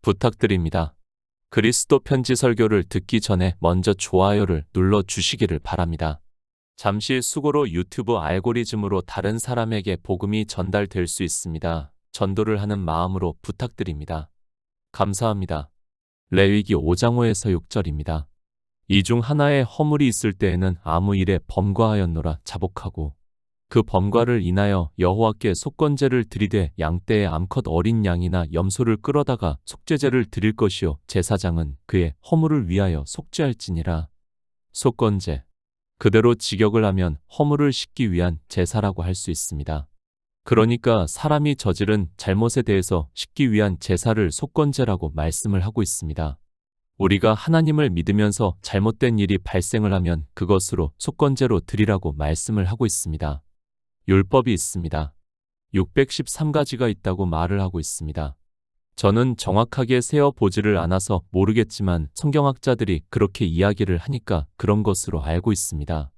부탁드립니다. 그리스도 편지 설교를 듣기 전에 먼저 좋아요를 눌러 주시기를 바랍니다. 잠시 수고로 유튜브 알고리즘으로 다른 사람에게 복음이 전달될 수 있습니다. 전도를 하는 마음으로 부탁드립니다. 감사합니다. 레위기 5장 5에서 6절입니다. 이 중 하나에 허물이 있을 때에는 아무 일에 범과하였노라 자복하고 그 범과를 인하여 여호와께 속건제를 드리되 양떼의 암컷 어린 양이나 염소를 끌어다가 속죄제를 드릴 것이요 제사장은 그의 허물을 위하여 속죄할지니라. 속건제 그대로 직역을 하면 허물을 씻기 위한 제사라고 할 수 있습니다. 그러니까 사람이 저지른 잘못에 대해서 씻기 위한 제사를 속건제라고 말씀을 하고 있습니다. 우리가 하나님을 믿으면서 잘못된 일이 발생을 하면 그것으로 속건제로 드리라고 말씀을 하고 있습니다. 율법이 있습니다. 613가지가 있다고 말을 하고 있습니다. 저는 정확하게 세어보지를 않아서 모르겠지만 성경학자들이 그렇게 이야기를 하니까 그런 것으로 알고 있습니다.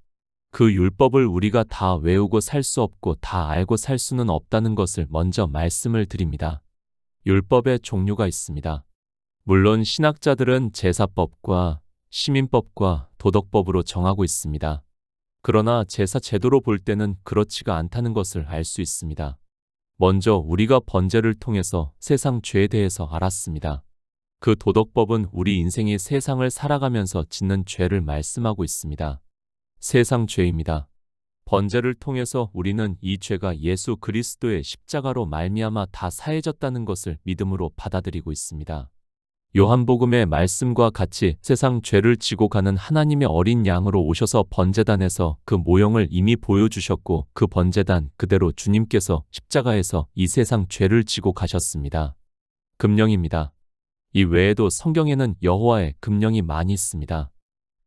그 율법을 우리가 다 외우고 살 수 없고 다 알고 살 수는 없다는 것을 먼저 말씀을 드립니다. 율법의 종류가 있습니다. 물론 신학자들은 제사법과 시민법과 도덕법으로 정하고 있습니다. 그러나 제사 제도로 볼 때는 그렇지가 않다는 것을 알 수 있습니다. 먼저 우리가 번제를 통해서 세상 죄에 대해서 알았습니다. 그 도덕법은 우리 인생이 세상을 살아가면서 짓는 죄를 말씀하고 있습니다. 세상 죄입니다. 번제를 통해서 우리는 이 죄가 예수 그리스도의 십자가로 말미암아 다 사해졌다는 것을 믿음으로 받아들이고 있습니다. 요한복음의 말씀과 같이 세상 죄를 지고 가는 하나님의 어린 양으로 오셔서 번제단에서 그 모형을 이미 보여주셨고 그 번제단 그대로 주님께서 십자가에서 이 세상 죄를 지고 가셨습니다. 금령입니다. 이 외에도 성경에는 여호와의 금령이 많이 있습니다.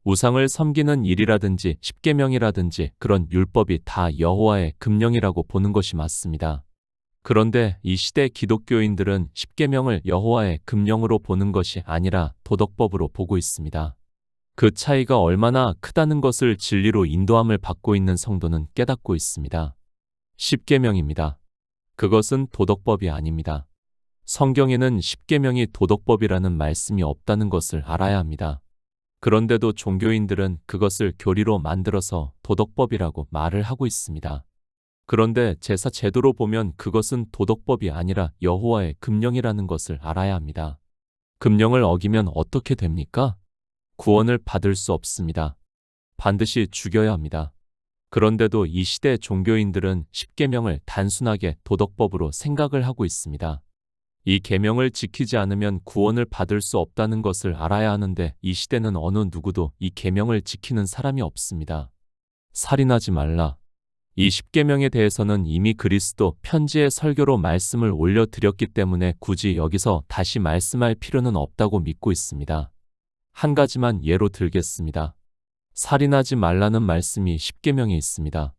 우상을 섬기는 일이라든지 십계명이라든지 그런 율법이 다 여호와의 금령이라고 보는 것이 맞습니다. 그런데 이 시대 기독교인들은 십계명을 여호와의 금령으로 보는 것이 아니라 도덕법으로 보고 있습니다. 그 차이가 얼마나 크다는 것을 진리로 인도함을 받고 있는 성도는 깨닫고 있습니다. 십계명입니다. 그것은 도덕법이 아닙니다. 성경에는 십계명이 도덕법이라는 말씀이 없다는 것을 알아야 합니다. 그런데도 종교인들은 그것을 교리로 만들어서 도덕법이라고 말을 하고 있습니다. 그런데 제사 제도로 보면 그것은 도덕법이 아니라 여호와의 금령이라는 것을 알아야 합니다. 금령을 어기면 어떻게 됩니까? 구원을 받을 수 없습니다. 반드시 죽여야 합니다. 그런데도 이 시대 종교인들은 십계명을 단순하게 도덕법으로 생각을 하고 있습니다. 이 계명을 지키지 않으면 구원을 받을 수 없다는 것을 알아야 하는데 이 시대는 어느 누구도 이 계명을 지키는 사람이 없습니다. 살인하지 말라. 이 십계명에 대해서는 이미 그리스도 편지의 설교로 말씀을 올려드렸기 때문에 굳이 여기서 다시 말씀할 필요는 없다고 믿고 있습니다. 한 가지만 예로 들겠습니다. 살인하지 말라는 말씀이 십계명에 있습니다.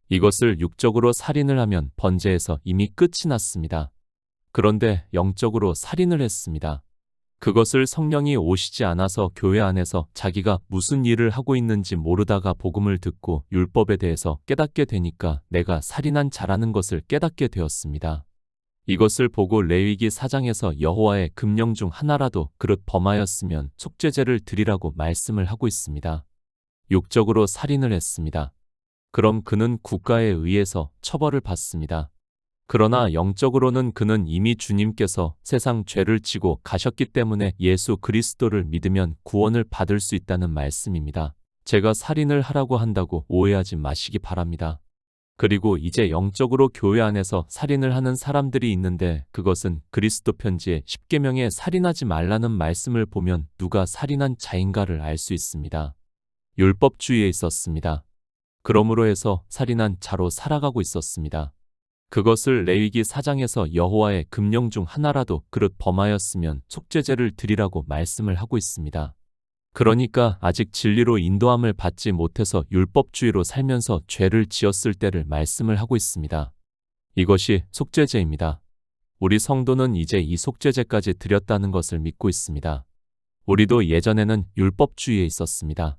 이것을 육적으로 살인을 하면 번제에서 이미 끝이 났습니다. 그런데 영적으로 살인을 했습니다. 그것을 성령이 오시지 않아서 교회 안에서 자기가 무슨 일을 하고 있는지 모르다가 복음을 듣고 율법에 대해서 깨닫게 되니까 내가 살인한 자라는 것을 깨닫게 되었습니다. 이것을 보고 레위기 4장에서 여호와의 금령 중 하나라도 그릇 범하였으면 속죄제를 드리라고 말씀을 하고 있습니다. 육적으로 살인을 했습니다. 그럼 그는 국가에 의해서 처벌을 받습니다. 그러나 영적으로는 그는 이미 주님께서 세상 죄를 지고 가셨기 때문에 예수 그리스도를 믿으면 구원을 받을 수 있다는 말씀입니다. 제가 살인을 하라고 한다고 오해하지 마시기 바랍니다. 그리고 이제 영적으로 교회 안에서 살인을 하는 사람들이 있는데 그것은 그리스도 편지의 십계명에 살인하지 말라는 말씀을 보면 누가 살인한 자인가를 알 수 있습니다. 율법주의에 있었습니다. 그러므로 해서 살인한 자로 살아가고 있었습니다. 그것을 레위기 4장에서 여호와의 금령 중 하나라도 그릇 범하였으면 속죄제를 드리라고 말씀을 하고 있습니다. 그러니까 아직 진리로 인도함을 받지 못해서 율법주의로 살면서 죄를 지었을 때를 말씀을 하고 있습니다. 이것이 속죄제입니다. 우리 성도는 이제 이 속죄제까지 드렸다는 것을 믿고 있습니다. 우리도 예전에는 율법주의에 있었습니다.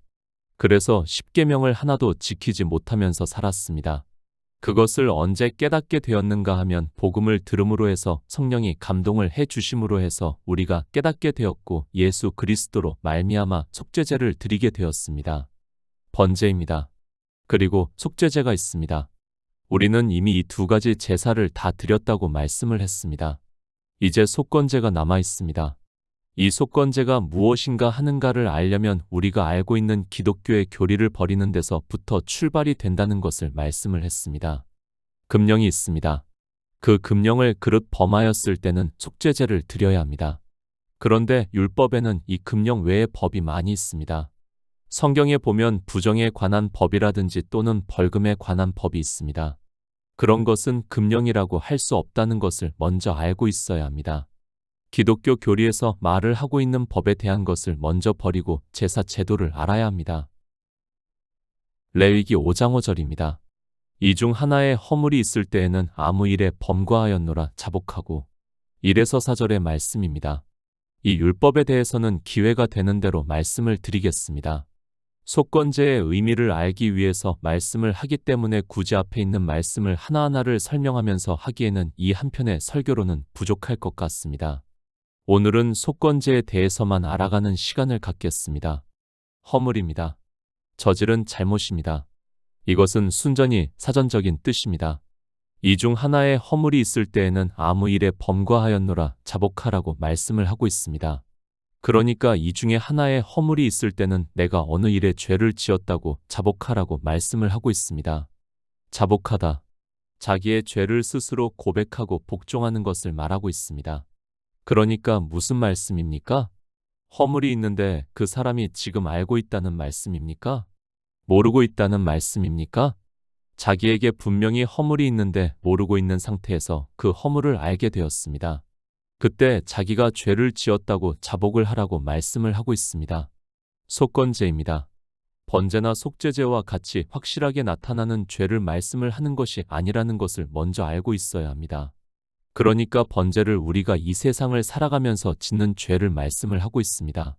그래서 십계명을 하나도 지키지 못하면서 살았습니다. 그것을 언제 깨닫게 되었는가 하면 복음을 들음으로 해서 성령이 감동을 해 주심으로 해서 우리가 깨닫게 되었고 예수 그리스도로 말미암아 속죄제를 드리게 되었습니다. 번제입니다. 그리고 속죄제가 있습니다. 우리는 이미 이 두 가지 제사를 다 드렸다고 말씀을 했습니다. 이제 속건제가 남아 있습니다. 이 속건제가 무엇인가 하는가를 알려면 우리가 알고 있는 기독교의 교리를 버리는 데서부터 출발이 된다는 것을 말씀을 했습니다. 금령이 있습니다. 그 금령을 그릇 범하였을 때는 속죄제를 드려야 합니다. 그런데 율법에는 이 금령 외의 법이 많이 있습니다. 성경에 보면 부정에 관한 법이라든지 또는 벌금에 관한 법이 있습니다. 그런 것은 금령이라고 할 수 없다는 것을 먼저 알고 있어야 합니다. 기독교 교리에서 말을 하고 있는 법에 대한 것을 먼저 버리고 제사 제도를 알아야 합니다. 레위기 5장 5절입니다. 이 중 하나에 허물이 있을 때에는 아무 일에 범과하였노라 자복하고 1에서 4절의 말씀입니다. 이 율법에 대해서는 기회가 되는 대로 말씀을 드리겠습니다. 속건제의 의미를 알기 위해서 말씀을 하기 때문에 굳이 앞에 있는 말씀을 하나하나를 설명하면서 하기에는 이 한 편의 설교로는 부족할 것 같습니다. 오늘은 속건제에 대해서만 알아가는 시간을 갖겠습니다. 허물입니다. 저지른 잘못입니다. 이것은 순전히 사전적인 뜻입니다. 이 중 하나에 허물이 있을 때에는 아무 일에 범과하였노라 자복하라고 말씀을 하고 있습니다. 그러니까 이 중에 하나에 허물이 있을 때는 내가 어느 일에 죄를 지었다고 자복하라고 말씀을 하고 있습니다. 자복하다. 자기의 죄를 스스로 고백하고 복종하는 것을 말하고 있습니다. 그러니까 무슨 말씀입니까? 허물이 있는데 그 사람이 지금 알고 있다는 말씀입니까? 모르고 있다는 말씀입니까? 자기에게 분명히 허물이 있는데 모르고 있는 상태에서 그 허물을 알게 되었습니다. 그때 자기가 죄를 지었다고 자복을 하라고 말씀을 하고 있습니다. 속건제입니다. 번제나 속죄제와 같이 확실하게 나타나는 죄를 말씀을 하는 것이 아니라는 것을 먼저 알고 있어야 합니다. 그러니까 번제를 우리가 이 세상을 살아가면서 짓는 죄를 말씀을 하고 있습니다.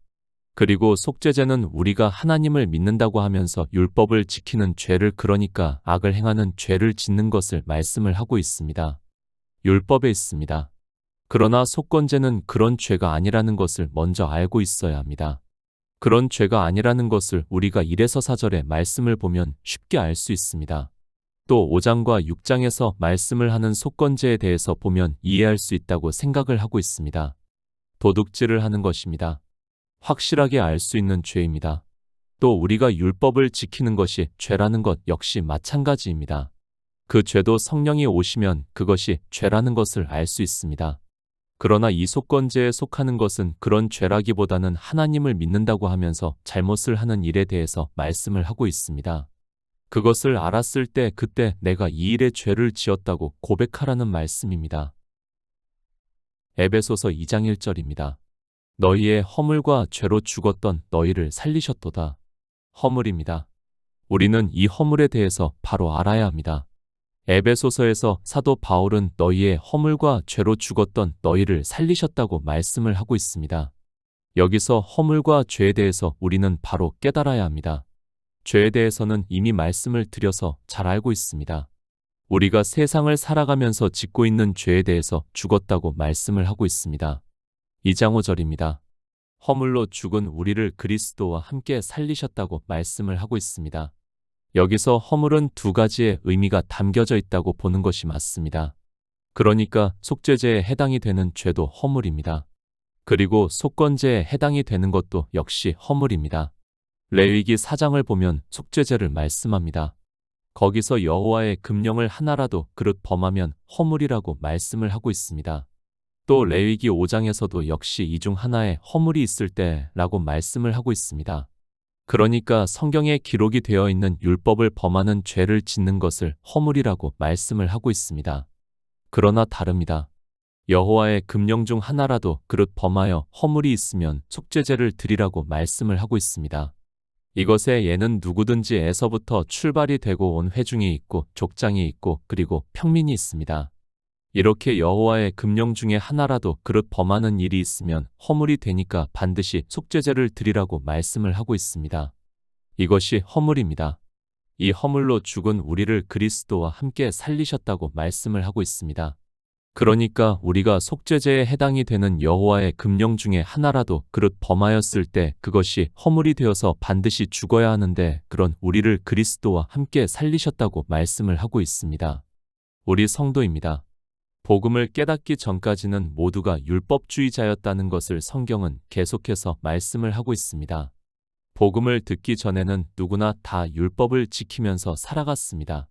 그리고 속죄제는 우리가 하나님을 믿는다고 하면서 율법을 지키는 죄를 그러니까 악을 행하는 죄를 짓는 것을 말씀을 하고 있습니다. 율법에 있습니다. 그러나 속건제는 그런 죄가 아니라는 것을 먼저 알고 있어야 합니다. 그런 죄가 아니라는 것을 우리가 1에서 4절의 말씀을 보면 쉽게 알 수 있습니다. 또 5장과 6장에서 말씀을 하는 속건제에 대해서 보면 이해할 수 있다고 생각을 하고 있습니다. 도둑질을 하는 것입니다. 확실하게 알 수 있는 죄입니다. 또 우리가 율법을 지키는 것이 죄라는 것 역시 마찬가지입니다. 그 죄도 성령이 오시면 그것이 죄라는 것을 알 수 있습니다. 그러나 이 속건제에 속하는 것은 그런 죄라기보다는 하나님을 믿는다고 하면서 잘못을 하는 일에 대해서 말씀을 하고 있습니다. 그것을 알았을 때 그때 내가 이 일에 죄를 지었다고 고백하라는 말씀입니다. 에베소서 2장 1절입니다. 너희의 허물과 죄로 죽었던 너희를 살리셨도다. 허물입니다. 우리는 이 허물에 대해서 바로 알아야 합니다. 에베소서에서 사도 바울은 너희의 허물과 죄로 죽었던 너희를 살리셨다고 말씀을 하고 있습니다. 여기서 허물과 죄에 대해서 우리는 바로 깨달아야 합니다. 죄에 대해서는 이미 말씀을 드려서 잘 알고 있습니다. 우리가 세상을 살아가면서 짓고 있는 죄에 대해서 죽었다고 말씀을 하고 있습니다. 2장 5절입니다. 허물로 죽은 우리를 그리스도와 함께 살리셨다고 말씀을 하고 있습니다. 여기서 허물은 두 가지의 의미가 담겨져 있다고 보는 것이 맞습니다. 그러니까 속죄제에 해당이 되는 죄도 허물입니다. 그리고 속건제에 해당이 되는 것도 역시 허물입니다. 레위기 4장을 보면 속죄제를 말씀합니다. 거기서 여호와의 금령을 하나라도 그릇 범하면 허물이라고 말씀을 하고 있습니다. 또 레위기 5장에서도 역시 이 중 하나에 허물이 있을 때라고 말씀을 하고 있습니다. 그러니까 성경에 기록이 되어 있는 율법을 범하는 죄를 짓는 것을 허물이라고 말씀을 하고 있습니다. 그러나 다릅니다. 여호와의 금령 중 하나라도 그릇 범하여 허물이 있으면 속죄제를 드리라고 말씀을 하고 있습니다. 이것의 예는 누구든지 에서부터 출발이 되고 온 회중이 있고 족장이 있고 그리고 평민이 있습니다. 이렇게 여호와의 금령 중에 하나라도 그릇 범하는 일이 있으면 허물이 되니까 반드시 속죄제를 드리라고 말씀을 하고 있습니다. 이것이 허물입니다. 이 허물로 죽은 우리를 그리스도와 함께 살리셨다고 말씀을 하고 있습니다. 그러니까 우리가 속죄제에 해당이 되는 여호와의 금령 중에 하나라도 그릇 범하였을 때 그것이 허물이 되어서 반드시 죽어야 하는데 그런 우리를 그리스도와 함께 살리셨다고 말씀을 하고 있습니다. 우리 성도입니다. 복음을 깨닫기 전까지는 모두가 율법주의자였다는 것을 성경은 계속해서 말씀을 하고 있습니다. 복음을 듣기 전에는 누구나 다 율법을 지키면서 살아갔습니다.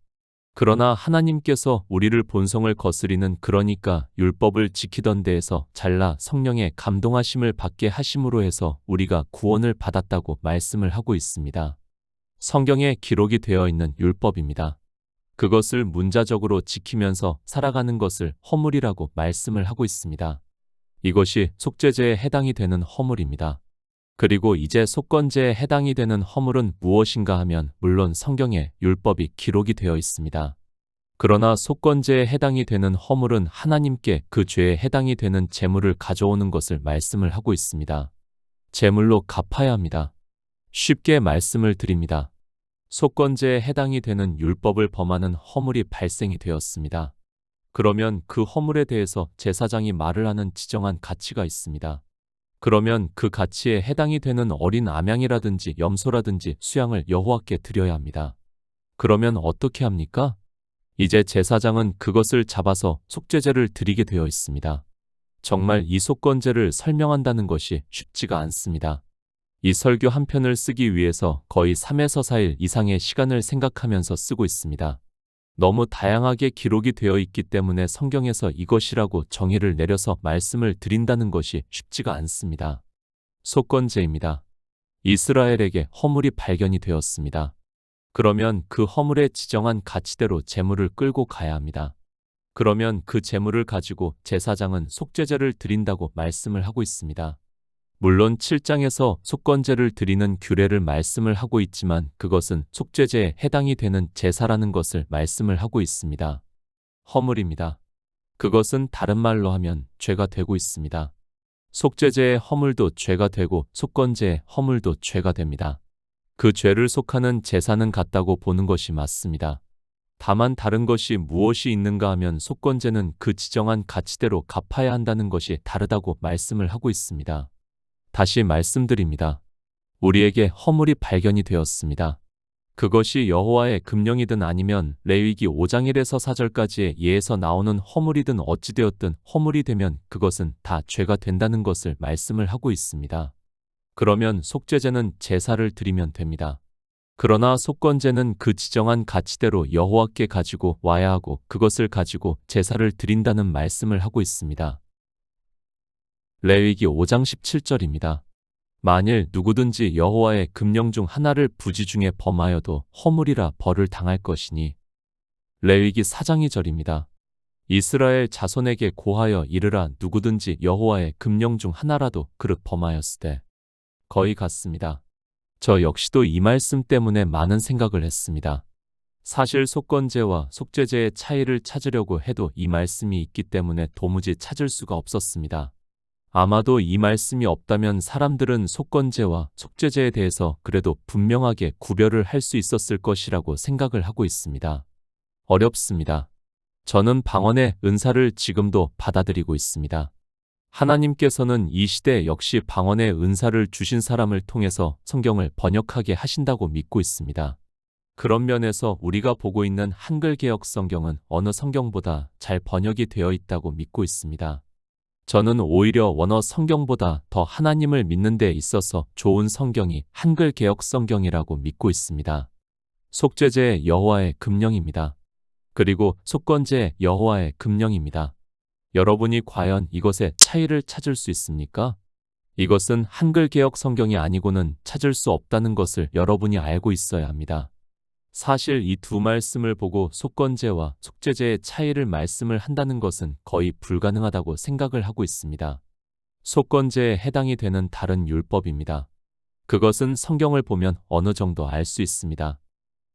그러나 하나님께서 우리를 본성을 거스리는 그러니까 율법을 지키던 데에서 잘라 성령의 감동하심을 받게 하심으로 해서 우리가 구원을 받았다고 말씀을 하고 있습니다. 성경에 기록이 되어 있는 율법입니다. 그것을 문자적으로 지키면서 살아가는 것을 허물이라고 말씀을 하고 있습니다. 이것이 속죄제에 해당이 되는 허물입니다. 그리고 이제 속건제에 해당이 되는 허물은 무엇인가 하면 물론 성경에 율법이 기록이 되어 있습니다. 그러나 속건제에 해당이 되는 허물은 하나님께 그 죄에 해당이 되는 제물을 가져오는 것을 말씀을 하고 있습니다. 제물로 갚아야 합니다. 쉽게 말씀을 드립니다. 속건제에 해당이 되는 율법을 범하는 허물이 발생이 되었습니다. 그러면 그 허물에 대해서 제사장이 말을 하는 지정한 가치가 있습니다. 그러면 그 가치에 해당이 되는 어린 암양이라든지 염소라든지 수양을 여호와께 드려야 합니다. 그러면 어떻게 합니까? 이제 제사장은 그것을 잡아서 속죄제를 드리게 되어 있습니다. 정말 이 속건제를 설명한다는 것이 쉽지가 않습니다. 이 설교 한 편을 쓰기 위해서 거의 3에서 4일 이상의 시간을 생각하면서 쓰고 있습니다. 너무 다양하게 기록이 되어 있기 때문에 성경에서 이것이라고 정의를 내려서 말씀을 드린다는 것이 쉽지가 않습니다. 속건제입니다. 이스라엘에게 허물이 발견이 되었습니다. 그러면 그 허물에 지정한 가치대로 제물을 끌고 가야 합니다. 그러면 그 제물을 가지고 제사장은 속죄제를 드린다고 말씀을 하고 있습니다. 물론 7장에서 속건제를 드리는 규례를 말씀을 하고 있지만 그것은 속죄제에 해당이 되는 제사라는 것을 말씀을 하고 있습니다. 허물입니다. 그것은 다른 말로 하면 죄가 되고 있습니다. 속죄제의 허물도 죄가 되고 속건제의 허물도 죄가 됩니다. 그 죄를 속하는 제사는 같다고 보는 것이 맞습니다. 다만 다른 것이 무엇이 있는가 하면 속건제는 그 지정한 가치대로 갚아야 한다는 것이 다르다고 말씀을 하고 있습니다. 다시 말씀드립니다. 우리에게 허물이 발견이 되었습니다. 그것이 여호와의 금령이든 아니면 레위기 5장 1에서 4절까지의 예에서 나오는 허물이든 어찌되었든 허물이 되면 그것은 다 죄가 된다는 것을 말씀을 하고 있습니다. 그러면 속죄제는 제사를 드리면 됩니다. 그러나 속건제는 그 지정한 가치대로 여호와께 가지고 와야 하고 그것을 가지고 제사를 드린다는 말씀을 하고 있습니다. 레위기 5장 17절입니다. 만일 누구든지 여호와의 금령 중 하나를 부지 중에 범하여도 허물이라 벌을 당할 것이니. 레위기 4장 2절입니다. 이스라엘 자손에게 고하여 이르라 누구든지 여호와의 금령 중 하나라도 그릇 범하였으되. 거의 같습니다. 저 역시도 이 말씀 때문에 많은 생각을 했습니다. 사실 속건제와 속죄제의 차이를 찾으려고 해도 이 말씀이 있기 때문에 도무지 찾을 수가 없었습니다. 아마도 이 말씀이 없다면 사람들은 속건제와 속죄제에 대해서 그래도 분명하게 구별을 할 수 있었을 것이라고 생각을 하고 있습니다. 어렵습니다. 저는 방언의 은사를 지금도 받아들이고 있습니다. 하나님께서는 이 시대 역시 방언의 은사를 주신 사람을 통해서 성경을 번역하게 하신다고 믿고 있습니다. 그런 면에서 우리가 보고 있는 한글 개역 성경은 어느 성경보다 잘 번역이 되어 있다고 믿고 있습니다. 저는 오히려 원어 성경보다 더 하나님을 믿는 데 있어서 좋은 성경이 한글 개역 성경이라고 믿고 있습니다. 속죄제 여호와의 금령입니다. 그리고 속건제 여호와의 금령입니다. 여러분이 과연 이것의 차이를 찾을 수 있습니까? 이것은 한글 개역 성경이 아니고는 찾을 수 없다는 것을 여러분이 알고 있어야 합니다. 사실 이 두 말씀을 보고 속건제와 속죄제의 차이를 말씀을 한다는 것은 거의 불가능하다고 생각을 하고 있습니다. 속건제에 해당이 되는 다른 율법입니다. 그것은 성경을 보면 어느 정도 알 수 있습니다.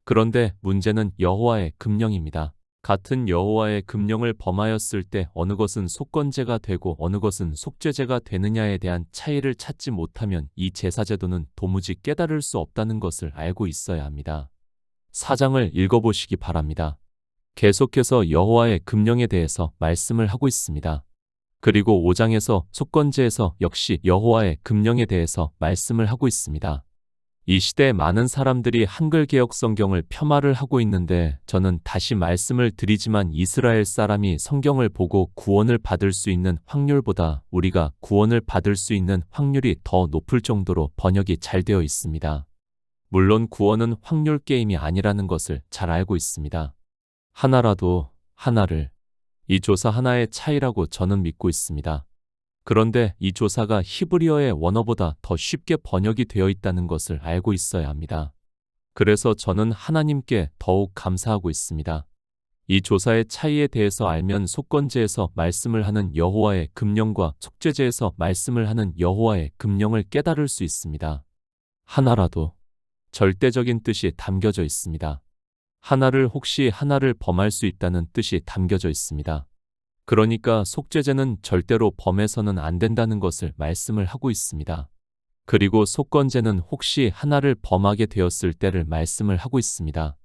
그런데 문제는 여호와의 금령입니다. 같은 여호와의 금령을 범하였을 때 어느 것은 속건제가 되고 어느 것은 속죄제가 되느냐에 대한 차이를 찾지 못하면 이 제사제도는 도무지 깨달을 수 없다는 것을 알고 있어야 합니다. 4장을 읽어보시기 바랍니다. 계속해서 여호와의 금령에 대해서 말씀을 하고 있습니다. 그리고 5장에서 속건제에서 역시 여호와의 금령에 대해서 말씀을 하고 있습니다. 이 시대에 많은 사람들이 한글 개역 성경을 폄하를 하고 있는데 저는 다시 말씀을 드리지만 이스라엘 사람이 성경을 보고 구원을 받을 수 있는 확률보다 우리가 구원을 받을 수 있는 확률이 더 높을 정도로 번역이 잘 되어 있습니다. 물론 구원은 확률 게임이 아니라는 것을 잘 알고 있습니다. 하나라도 하나를 이 조사 하나의 차이라고 저는 믿고 있습니다. 그런데 이 조사가 히브리어의 원어보다 더 쉽게 번역이 되어 있다는 것을 알고 있어야 합니다. 그래서 저는 하나님께 더욱 감사하고 있습니다. 이 조사의 차이에 대해서 알면 속건제에서 말씀을 하는 여호와의 금령과 속죄제에서 말씀을 하는 여호와의 금령을 깨달을 수 있습니다. 하나라도 절대적인 뜻이 담겨져 있습니다. 하나를 혹시 하나를 범할 수 있다는 뜻이 담겨져 있습니다. 그러니까 속죄제는 절대로 범해서는 안 된다는 것을 말씀을 하고 있습니다. 그리고 속건제는 혹시 하나를 범하게 되었을 때를 말씀을 하고 있습니다.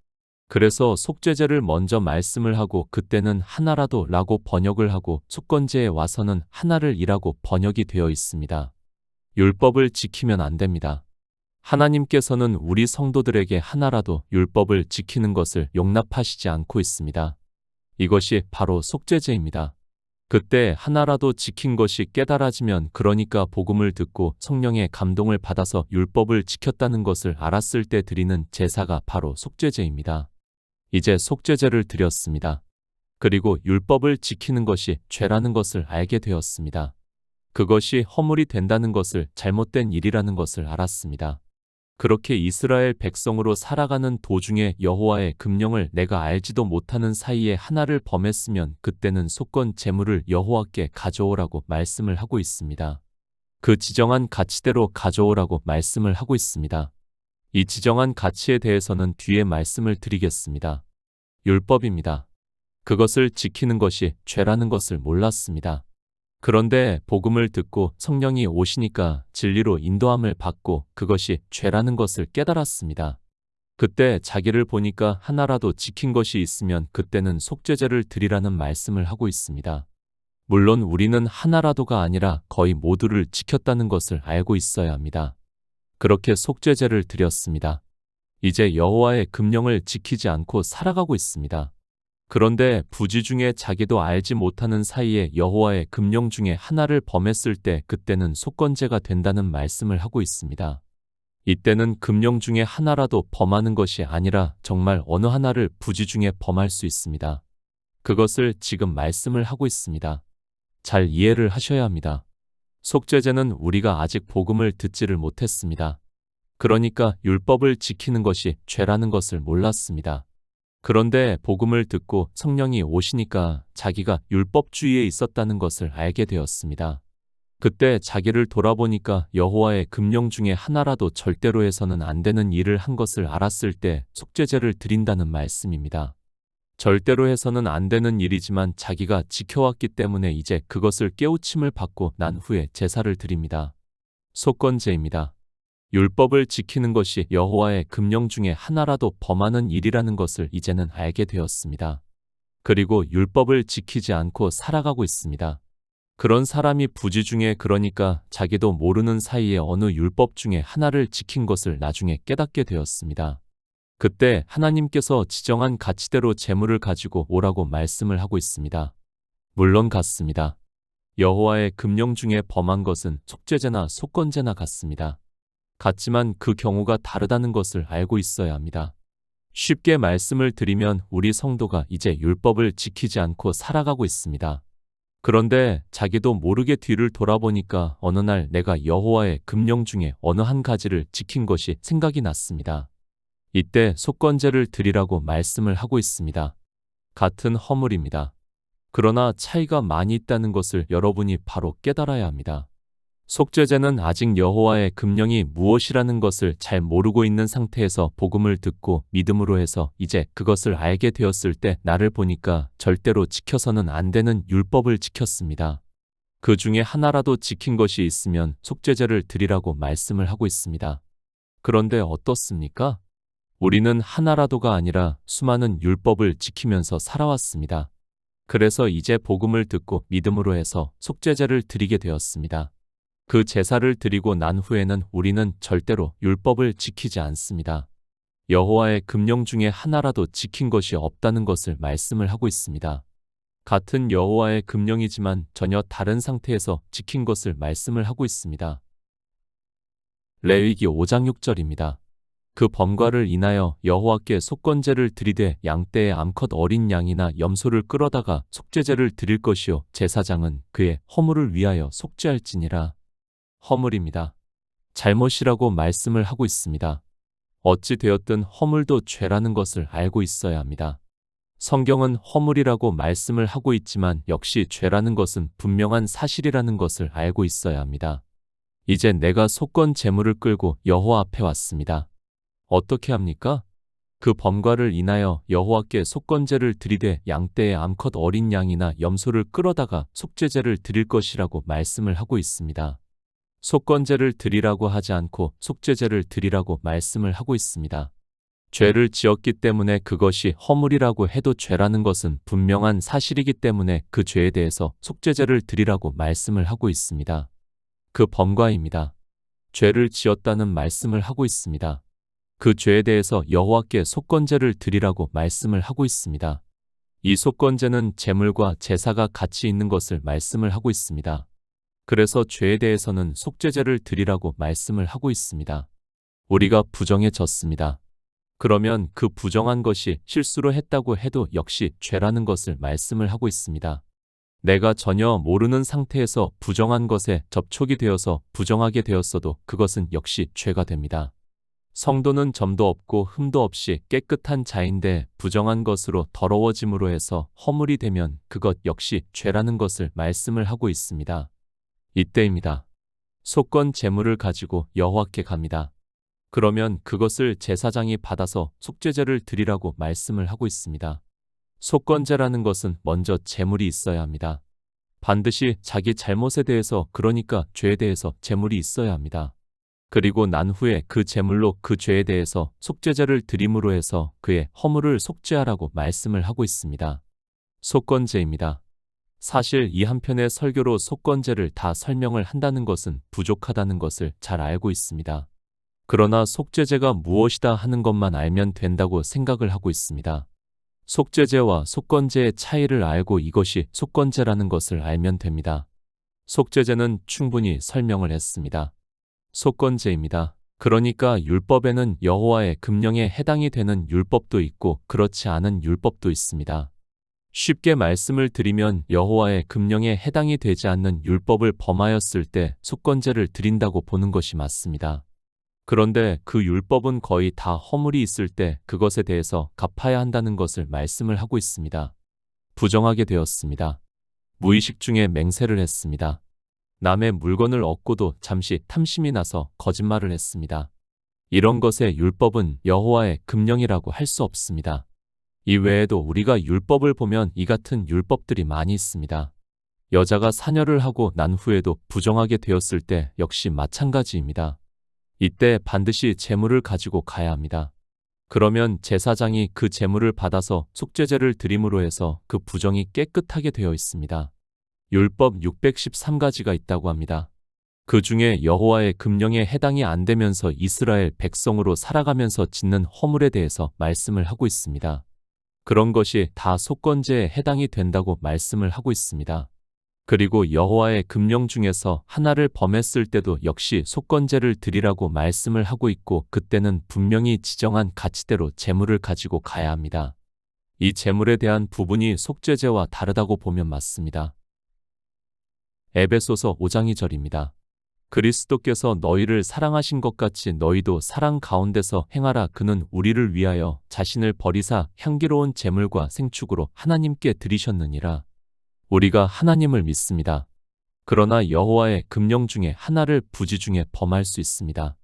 그래서 속죄제를 먼저 말씀을 하고 그때는 하나라도 라고 번역을 하고 속건제에 와서는 하나를 이라고 번역이 되어 있습니다. 율법을 지키면 안 됩니다. 하나님께서는 우리 성도들에게 하나라도 율법을 지키는 것을 용납하시지 않고 있습니다. 이것이 바로 속죄제입니다. 그때 하나라도 지킨 것이 깨달아지면 그러니까 복음을 듣고 성령의 감동을 받아서 율법을 지켰다는 것을 알았을 때 드리는 제사가 바로 속죄제입니다. 이제 속죄제를 드렸습니다. 그리고 율법을 지키는 것이 죄라는 것을 알게 되었습니다. 그것이 허물이 된다는 것을 잘못된 일이라는 것을 알았습니다. 그렇게 이스라엘 백성으로 살아가는 도중에 여호와의 금령을 내가 알지도 못하는 사이에 하나를 범했으면 그때는 속건 제물을 여호와께 가져오라고 말씀을 하고 있습니다. 그 지정한 가치대로 가져오라고 말씀을 하고 있습니다. 이 지정한 가치에 대해서는 뒤에 말씀을 드리겠습니다. 율법입니다. 그것을 지키는 것이 죄라는 것을 몰랐습니다. 그런데 복음을 듣고 성령이 오시니까 진리로 인도함을 받고 그것이 죄라는 것을 깨달았습니다. 그때 자기를 보니까 하나라도 지킨 것이 있으면 그때는 속죄제를 드리라는 말씀을 하고 있습니다. 물론 우리는 하나라도가 아니라 거의 모두를 지켰다는 것을 알고 있어야 합니다. 그렇게 속죄제를 드렸습니다. 이제 여호와의 금령을 지키지 않고 살아가고 있습니다. 그런데 부지 중에 자기도 알지 못하는 사이에 여호와의 금령 중에 하나를 범했을 때 그때는 속건제가 된다는 말씀을 하고 있습니다. 이때는 금령 중에 하나라도 범하는 것이 아니라 정말 어느 하나를 부지 중에 범할 수 있습니다. 그것을 지금 말씀을 하고 있습니다. 잘 이해를 하셔야 합니다. 속죄제는 우리가 아직 복음을 듣지를 못했습니다. 그러니까 율법을 지키는 것이 죄라는 것을 몰랐습니다. 그런데 복음을 듣고 성령이 오시니까 자기가 율법주의에 있었다는 것을 알게 되었습니다. 그때 자기를 돌아보니까 여호와의 금령 중에 하나라도 절대로 해서는 안 되는 일을 한 것을 알았을 때 속죄제를 드린다는 말씀입니다. 절대로 해서는 안 되는 일이지만 자기가 지켜왔기 때문에 이제 그것을 깨우침을 받고 난 후에 제사를 드립니다. 속건제입니다. 율법을 지키는 것이 여호와의 금령 중에 하나라도 범하는 일이라는 것을 이제는 알게 되었습니다. 그리고 율법을 지키지 않고 살아가고 있습니다. 그런 사람이 부지 중에 그러니까 자기도 모르는 사이에 어느 율법 중에 하나를 지킨 것을 나중에 깨닫게 되었습니다. 그때 하나님께서 지정한 가치대로 재물을 가지고 오라고 말씀을 하고 있습니다. 물론 같습니다. 여호와의 금령 중에 범한 것은 속죄제나 속건제나 같습니다. 같지만 그 경우가 다르다는 것을 알고 있어야 합니다. 쉽게 말씀을 드리면 우리 성도가 이제 율법을 지키지 않고 살아가고 있습니다. 그런데 자기도 모르게 뒤를 돌아보니까 어느 날 내가 여호와의 금령 중에 어느 한 가지를 지킨 것이 생각이 났습니다. 이때 속건제를 드리라고 말씀을 하고 있습니다. 같은 허물입니다. 그러나 차이가 많이 있다는 것을 여러분이 바로 깨달아야 합니다. 속죄제는 아직 여호와의 금령이 무엇이라는 것을 잘 모르고 있는 상태에서 복음을 듣고 믿음으로 해서 이제 그것을 알게 되었을 때 나를 보니까 절대로 지켜서는 안 되는 율법을 지켰습니다. 그 중에 하나라도 지킨 것이 있으면 속죄제를 드리라고 말씀을 하고 있습니다. 그런데 어떻습니까? 우리는 하나라도가 아니라 수많은 율법을 지키면서 살아왔습니다. 그래서 이제 복음을 듣고 믿음으로 해서 속죄제를 드리게 되었습니다. 그 제사를 드리고 난 후에는 우리는 절대로 율법을 지키지 않습니다. 여호와의 금령 중에 하나라도 지킨 것이 없다는 것을 말씀을 하고 있습니다. 같은 여호와의 금령이지만 전혀 다른 상태에서 지킨 것을 말씀을 하고 있습니다. 레위기 5장 6절입니다. 그 범과를 인하여 여호와께 속건제를 드리되 양떼의 암컷 어린 양이나 염소를 끌어다가 속죄제를 드릴 것이요 제사장은 그의 허물을 위하여 속죄할지니라. 허물입니다. 잘못이라고 말씀을 하고 있습니다. 어찌 되었든 허물도 죄라는 것을 알고 있어야 합니다. 성경은 허물이라고 말씀을 하고 있지만 역시 죄라는 것은 분명한 사실이라는 것을 알고 있어야 합니다. 이제 내가 속건 제물을 끌고 여호와 앞에 왔습니다. 어떻게 합니까? 그 범과를 인하여 여호와께 속건제를 드리되 양떼의 암컷 어린 양이나 염소를 끌어다가 속죄제를 드릴 것이라고 말씀을 하고 있습니다. 속건제를 드리라고 하지 않고 속죄제를 드리라고 말씀을 하고 있습니다. 죄를 지었기 때문에 그것이 허물이라고 해도 죄라는 것은 분명한 사실이기 때문에 그 죄에 대해서 속죄제를 드리라고 말씀을 하고 있습니다. 그 범과입니다. 죄를 지었다는 말씀을 하고 있습니다. 그 죄에 대해서 여호와께 속건제를 드리라고 말씀을 하고 있습니다. 이 속건제는 제물과 제사가 같이 있는 것을 말씀을 하고 있습니다. 그래서 죄에 대해서는 속죄제를 드리라고 말씀을 하고 있습니다. 우리가 부정해졌습니다. 그러면 그 부정한 것이 실수로 했다고 해도 역시 죄라는 것을 말씀을 하고 있습니다. 내가 전혀 모르는 상태에서 부정한 것에 접촉이 되어서 부정하게 되었어도 그것은 역시 죄가 됩니다. 성도는 점도 없고 흠도 없이 깨끗한 자인데 부정한 것으로 더러워짐으로 해서 허물이 되면 그것 역시 죄라는 것을 말씀을 하고 있습니다. 이때입니다. 속건 제물을 가지고 여호와께 갑니다. 그러면 그것을 제사장이 받아서 속죄제를 드리라고 말씀을 하고 있습니다. 속건제라는 것은 먼저 제물이 있어야 합니다. 반드시 자기 잘못에 대해서 그러니까 죄에 대해서 제물이 있어야 합니다. 그리고 난 후에 그 제물로 그 죄에 대해서 속죄제를 드림으로 해서 그의 허물을 속죄하라고 말씀을 하고 있습니다. 속건제입니다. 사실 이 한편의 설교로 속건제를 다 설명을 한다는 것은 부족하다는 것을 잘 알고 있습니다. 그러나 속죄제가 무엇이다 하는 것만 알면 된다고 생각을 하고 있습니다. 속죄제와 속건제의 차이를 알고 이것이 속건제라는 것을 알면 됩니다. 속죄제는 충분히 설명을 했습니다. 속건제입니다. 그러니까 율법에는 여호와의 금령에 해당이 되는 율법도 있고 그렇지 않은 율법도 있습니다. 쉽게 말씀을 드리면 여호와의 금령에 해당이 되지 않는 율법을 범하였을 때 속건제를 드린다고 보는 것이 맞습니다. 그런데 그 율법은 거의 다 허물이 있을 때 그것에 대해서 갚아야 한다는 것을 말씀을 하고 있습니다. 부정하게 되었습니다. 무의식 중에 맹세를 했습니다. 남의 물건을 얻고도 잠시 탐심이 나서 거짓말을 했습니다. 이런 것의 율법은 여호와의 금령이라고 할 수 없습니다. 이 외에도 우리가 율법을 보면 이 같은 율법들이 많이 있습니다. 여자가 사녀를 하고 난 후에도 부정하게 되었을 때 역시 마찬가지입니다. 이때 반드시 제물을 가지고 가야 합니다. 그러면 제사장이 그 제물을 받아서 속죄제를 드림으로 해서 그 부정이 깨끗하게 되어 있습니다. 율법 613가지가 있다고 합니다. 그 중에 여호와의 금령에 해당이 안 되면서 이스라엘 백성으로 살아가면서 짓는 허물에 대해서 말씀을 하고 있습니다. 그런 것이 다 속건제에 해당이 된다고 말씀을 하고 있습니다. 그리고 여호와의 금령 중에서 하나를 범했을 때도 역시 속건제를 드리라고 말씀을 하고 있고 그때는 분명히 지정한 가치대로 제물을 가지고 가야 합니다. 이 제물에 대한 부분이 속죄제와 다르다고 보면 맞습니다. 에베소서 5장 2절입니다. 그리스도께서 너희를 사랑하신 것 같이 너희도 사랑 가운데서 행하라. 그는 우리를 위하여 자신을 버리사 향기로운 제물과 생축으로 하나님께 드리셨느니라. 우리가 하나님을 믿습니다. 그러나 여호와의 금령 중에 하나를 부지 중에 범할 수 있습니다.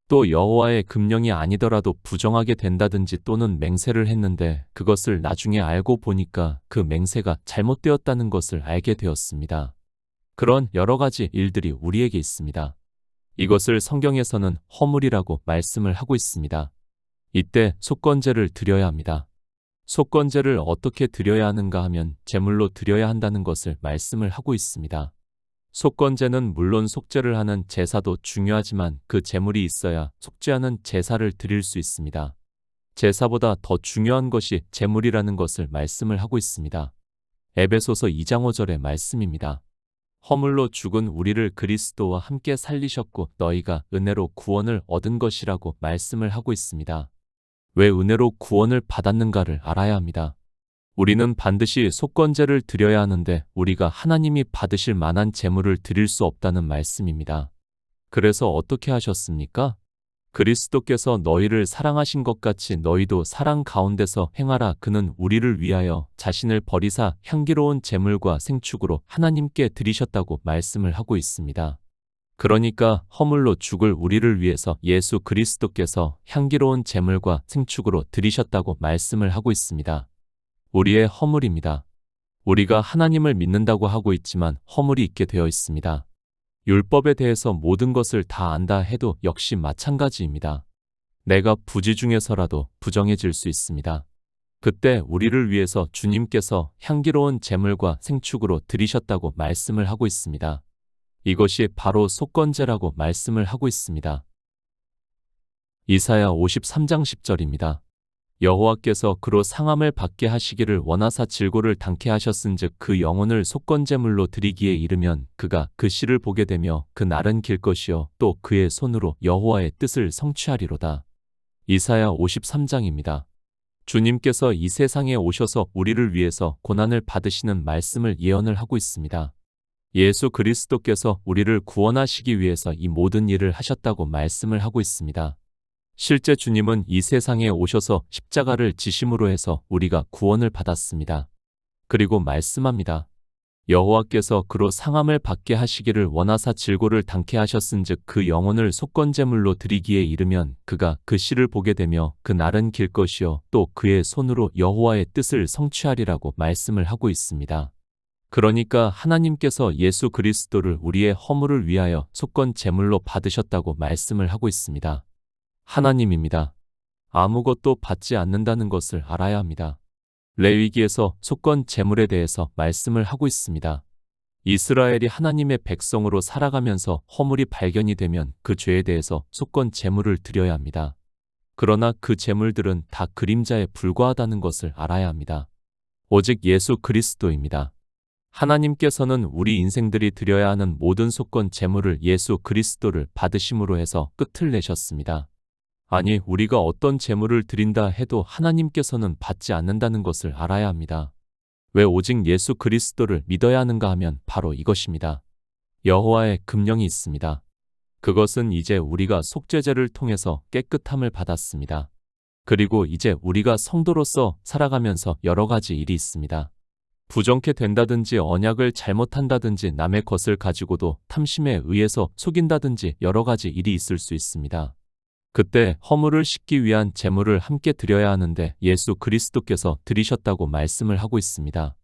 또 여호와의 금령이 아니더라도 부정하게 된다든지 또는 맹세를 했는데 그것을 나중에 알고 보니까 그 맹세가 잘못되었다는 것을 알게 되었습니다. 그런 여러 가지 일들이 우리에게 있습니다. 이것을 성경에서는 허물이라고 말씀을 하고 있습니다. 이때 속건제를 드려야 합니다. 속건제를 어떻게 드려야 하는가 하면 제물로 드려야 한다는 것을 말씀을 하고 있습니다. 속건제는 물론 속죄를 하는 제사도 중요하지만 그 제물이 있어야 속죄하는 제사를 드릴 수 있습니다. 제사보다 더 중요한 것이 제물이라는 것을 말씀을 하고 있습니다. 에베소서 2장 5절의 말씀입니다. 허물로 죽은 우리를 그리스도와 함께 살리셨고 너희가 은혜로 구원을 얻은 것이라고 말씀을 하고 있습니다. 왜 은혜로 구원을 받았는가를 알아야 합니다. 우리는 반드시 속건제를 드려야 하는데 우리가 하나님이 받으실 만한 제물을 드릴 수 없다는 말씀입니다. 그래서 어떻게 하셨습니까? 그리스도께서 너희를 사랑하신 것 같이 너희도 사랑 가운데서 행하라. 그는 우리를 위하여 자신을 버리사 향기로운 제물과 생축으로 하나님께 드리셨다고 말씀을 하고 있습니다. 그러니까 허물로 죽을 우리를 위해서 예수 그리스도께서 향기로운 제물과 생축으로 드리셨다고 말씀을 하고 있습니다. 우리의 허물입니다. 우리가 하나님을 믿는다고 하고 있지만 허물이 있게 되어 있습니다. 율법에 대해서 모든 것을 다 안다 해도 역시 마찬가지입니다. 내가 부지 중에서라도 부정해질 수 있습니다. 그때 우리를 위해서 주님께서 향기로운 제물과 생축으로 드리셨다고 말씀을 하고 있습니다. 이것이 바로 속건제라고 말씀을 하고 있습니다. 이사야 53장 10절입니다. 여호와께서 그로 상함을 받게 하시기를 원하사 질고를 당케 하셨은즉 그 영혼을 속건제물로 드리기에 이르면 그가 그 씨를 보게 되며 그 날은 길 것이요 또 그의 손으로 여호와의 뜻을 성취하리로다. 이사야 53장입니다. 주님께서 이 세상에 오셔서 우리를 위해서 고난을 받으시는 말씀을 예언을 하고 있습니다. 예수 그리스도께서 우리를 구원하시기 위해서 이 모든 일을 하셨다고 말씀을 하고 있습니다. 실제 주님은 이 세상에 오셔서 십자가를 지심으로 해서 우리가 구원을 받았습니다. 그리고 말씀합니다. 여호와께서 그로 상함을 받게 하시기를 원하사 질고를 당케 하셨은즉 그 영혼을 속건제물로 드리기에 이르면 그가 그 씨를 보게 되며 그 날은 길 것이요 또 그의 손으로 여호와의 뜻을 성취하리라고 말씀을 하고 있습니다. 그러니까 하나님께서 예수 그리스도를 우리의 허물을 위하여 속건제물로 받으셨다고 말씀을 하고 있습니다. 하나님입니다. 아무것도 받지 않는다는 것을 알아야 합니다. 레위기에서 속건 제물에 대해서 말씀을 하고 있습니다. 이스라엘이 하나님의 백성으로 살아가면서 허물이 발견이 되면 그 죄에 대해서 속건 제물을 드려야 합니다. 그러나 그 제물들은 다 그림자에 불과하다는 것을 알아야 합니다. 오직 예수 그리스도입니다. 하나님께서는 우리 인생들이 드려야 하는 모든 속건 제물을 예수 그리스도를 받으심으로 해서 끝을 내셨습니다. 아니, 우리가 어떤 제물을 드린다 해도 하나님께서는 받지 않는다는 것을 알아야 합니다. 왜 오직 예수 그리스도를 믿어야 하는가 하면 바로 이것입니다. 여호와의 금령이 있습니다. 그것은 이제 우리가 속죄제를 통해서 깨끗함을 받았습니다. 그리고 이제 우리가 성도로서 살아가면서 여러 가지 일이 있습니다. 부정케 된다든지 언약을 잘못한다든지 남의 것을 가지고도 탐심에 의해서 속인다든지 여러 가지 일이 있을 수 있습니다. 그때 허물을 씻기 위한 제물을 함께 드려야 하는데 예수 그리스도께서 드리셨다고 말씀을 하고 있습니다.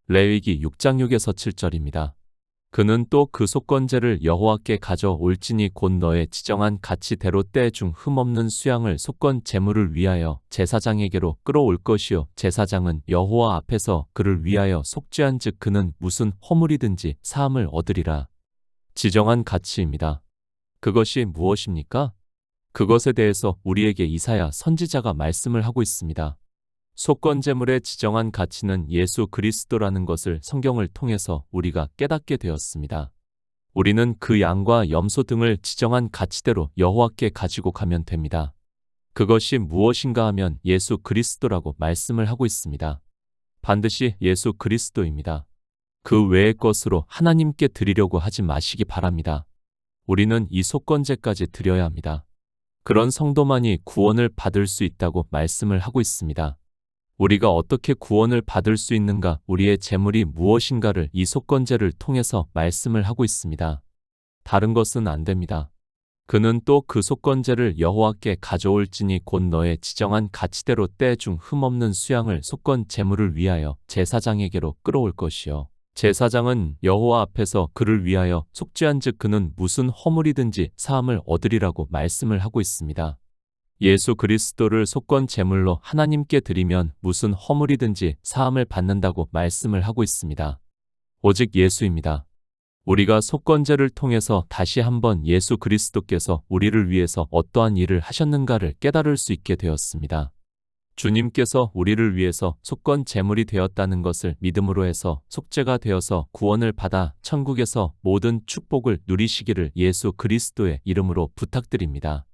레위기 6장 6에서 7절입니다. 그는 또 그 속건제를 여호와께 가져올지니 곧 너의 지정한 가치대로 때 중 흠없는 수양을 속건 제물을 위하여 제사장에게로 끌어올 것이요 제사장은 여호와 앞에서 그를 위하여 속죄한즉 그는 무슨 허물이든지 사함을 얻으리라. 지정한 가치입니다. 그것이 무엇입니까? 그것에 대해서 우리에게 이사야 선지자가 말씀을 하고 있습니다. 속건제물의 지정한 가치는 예수 그리스도라는 것을 성경을 통해서 우리가 깨닫게 되었습니다. 우리는 그 양과 염소 등을 지정한 가치대로 여호와께 가지고 가면 됩니다. 그것이 무엇인가 하면 예수 그리스도라고 말씀을 하고 있습니다. 반드시 예수 그리스도입니다. 그 외의 것으로 하나님께 드리려고 하지 마시기 바랍니다. 우리는 이 속건제까지 드려야 합니다. 그런 성도만이 구원을 받을 수 있다고 말씀을 하고 있습니다. 우리가 어떻게 구원을 받을 수 있는가, 우리의 재물이 무엇인가를 이 속건제를 통해서 말씀을 하고 있습니다. 다른 것은 안 됩니다. 그는 또 그 속건제를 여호와께 가져올지니 곧 너의 지정한 가치대로 때 중 흠없는 수양을 속건 제물을 위하여 제사장에게로 끌어올 것이요 제사장은 여호와 앞에서 그를 위하여 속죄한즉 그는 무슨 허물이든지 사함을 얻으리라고 말씀을 하고 있습니다. 예수 그리스도를 속건 제물로 하나님께 드리면 무슨 허물이든지 사함을 받는다고 말씀을 하고 있습니다. 오직 예수입니다. 우리가 속건제를 통해서 다시 한번 예수 그리스도께서 우리를 위해서 어떠한 일을 하셨는가를 깨달을 수 있게 되었습니다. 주님께서 우리를 위해서 속건 제물이 되었다는 것을 믿음으로 해서 속죄가 되어서 구원을 받아 천국에서 모든 축복을 누리시기를 예수 그리스도의 이름으로 부탁드립니다.